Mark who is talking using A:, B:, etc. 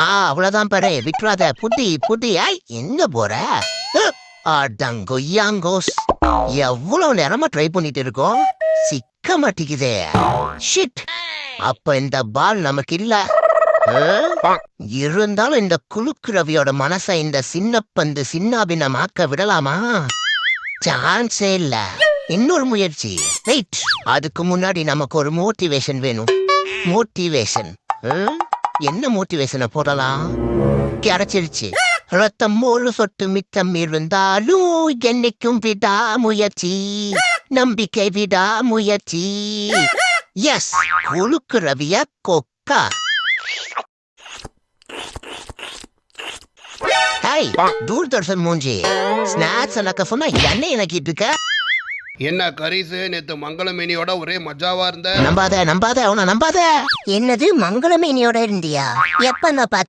A: அவ்வளவுதான் பாரு, விட்டுறாத. புட்டி புட்டி. எங்க போற? அடங்கொய்யாங்கோஸ், எவ்வளவு நேரமா ட்ரை பண்ணிட்டு இருக்கோம், சிக்க மாட்டேங்குதே. ஷிட், அப்ப இந்த பால் நமக்கு இல்ல. இருந்தாலும் இந்த குலுக்கு ரவியோட மனசை இந்த சின்ன பந்து சின்னாபின்னமாக்க விடலாமா? சான்ஸே இல்ல. இன்னொரு முயற்சி. வெயிட், அதுக்கு முன்னாடி நமக்கு ஒரு மோட்டிவேஷன் வேணும். மோட்டிவேஷன் என்ன மோட்டிவேஷனை போடலாம்? கிடைச்சிருச்சு. ரத்தம் ஒரு சொட்டு மிச்சம் இருந்தாலும் என்னைக்கும் விடா முயற்சி, நம்பிக்கை விடா முயற்சி. எஸ், குலுக்கு ரவியா கொக்கா. ஹாய் தூர்தர்ஷன் மூஞ்சி, ஸ்நாக்ஸ் எனக்கு சொன்னா என்ன எனக்கிட்டு இருக்க?
B: என்ன கரீசு, நேத்து மங்களமேனியோட ஒரே மஜாவா இருந்த.
A: நம்பாத அவனை நம்பாத.
C: என்னது மங்களமேனியோட இருந்தியா? எப்ப நான்